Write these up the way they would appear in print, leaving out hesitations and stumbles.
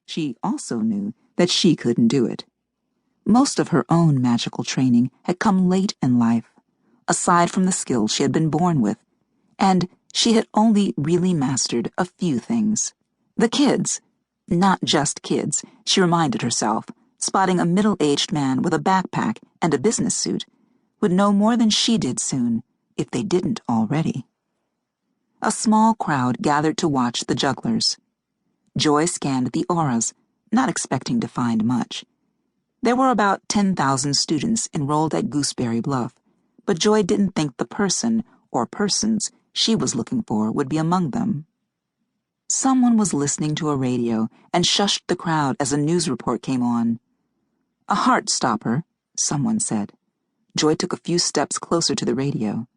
She also knew that she couldn't do it. Most of her own magical training had come late in life, aside from the skills she had been born with, and she had only really mastered a few things. The kids, not just kids, she reminded herself, spotting a middle-aged man with a backpack and a business suit, would know more than she did soon, if they didn't already. A small crowd gathered to watch the jugglers. Joy scanned the auras, not expecting to find much. There were about 10,000 students enrolled at Gooseberry Bluff, but Joy didn't think the person, or persons, she was looking for would be among them. Someone was listening to a radio and shushed the crowd as a news report came on. "A Heartstopper," someone said. Joy took a few steps closer to the radio.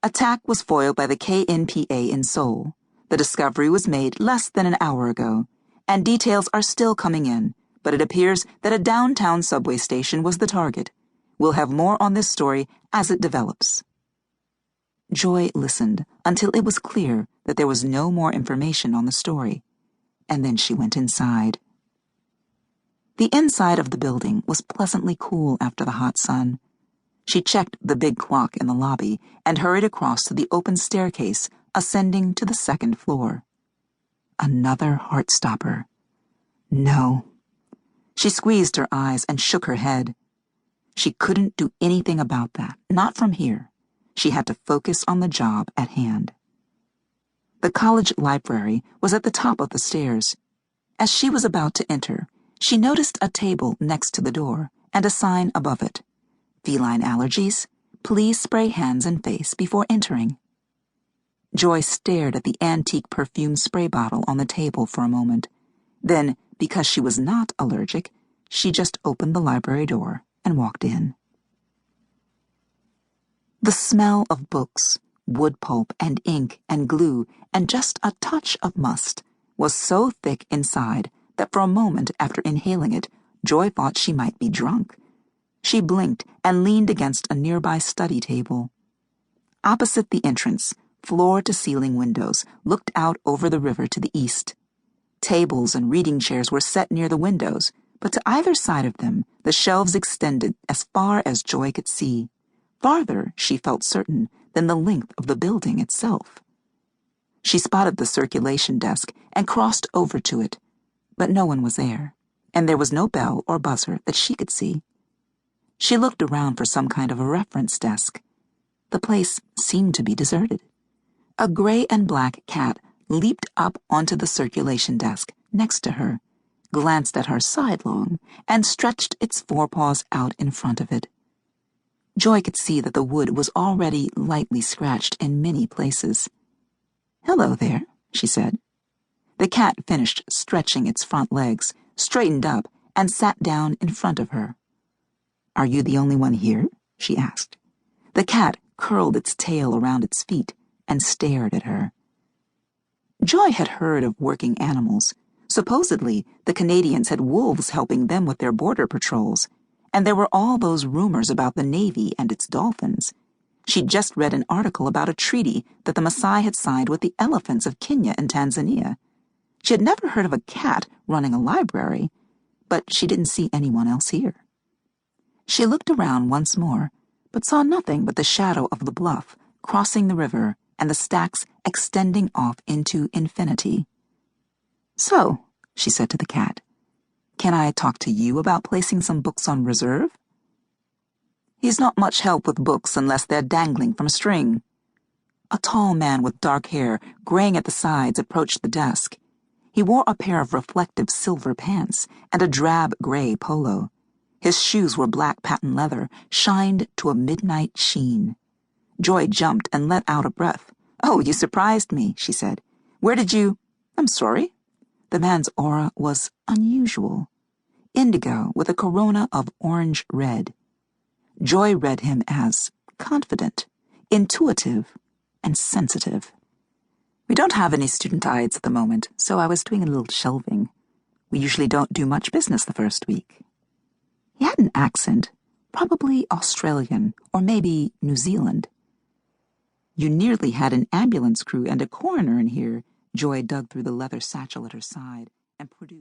Attack was foiled by the KNPA in Seoul. The discovery was made less than an hour ago, and details are still coming in, but it appears that a downtown subway station was the target. We'll have more on this story as it develops. Joy listened until it was clear that there was no more information on the story, and then she went inside. The inside of the building was pleasantly cool after the hot sun. She checked the big clock in the lobby and hurried across to the open staircase ascending to the second floor. Another Heartstopper. No. She squeezed her eyes and shook her head. She couldn't do anything about that, not from here. She had to focus on the job at hand. The college library was at the top of the stairs. As she was about to enter, she noticed a table next to the door and a sign above it. Feline allergies? Please spray hands and face before entering. Joy stared at the antique perfume spray bottle on the table for a moment. Then, because she was not allergic, she just opened the library door and walked in. The smell of books, wood pulp and ink and glue and just a touch of must was so thick inside that for a moment after inhaling it, Joy thought she might be drunk. She blinked and leaned against a nearby study table. Opposite the entrance, floor-to-ceiling windows looked out over the river to the east. Tables and reading chairs were set near the windows, but to either side of them, the shelves extended as far as Joy could see. Farther, she felt certain, than the length of the building itself. She spotted the circulation desk and crossed over to it, but no one was there, and there was no bell or buzzer that she could see. She looked around for some kind of a reference desk. The place seemed to be deserted. A gray and black cat leaped up onto the circulation desk next to her, glanced at her sidelong, and stretched its forepaws out in front of it. Joy could see that the wood was already lightly scratched in many places. "Hello there," she said. The cat finished stretching its front legs, straightened up, and sat down in front of her. "Are you the only one here?" she asked. The cat curled its tail around its feet and stared at her. Joy had heard of working animals. Supposedly, the Canadians had wolves helping them with their border patrols, and there were all those rumors about the Navy and its dolphins. She'd just read an article about a treaty that the Maasai had signed with the elephants of Kenya and Tanzania. She had never heard of a cat running a library, but she didn't see anyone else here. She looked around once more, but saw nothing but the shadow of the bluff crossing the river and the stacks extending off into infinity. "So," she said to the cat, "can I talk to you about placing some books on reserve?" "He's not much help with books unless they're dangling from a string." A tall man with dark hair, graying at the sides, approached the desk. He wore a pair of reflective silver pants and a drab gray polo. His shoes were black patent leather, shined to a midnight sheen. Joy jumped and let out a breath. "Oh, you surprised me," she said. "Where did you—" "I'm sorry." The man's aura was unusual. Indigo with a corona of orange red. Joy read him as confident, intuitive, and sensitive. "We don't have any student tides at the moment, so I was doing a little shelving. We usually don't do much business the first week." He had an accent, probably Australian, or maybe New Zealand. "You nearly had an ambulance crew and a coroner in here." Joy dug through the leather satchel at her side and produced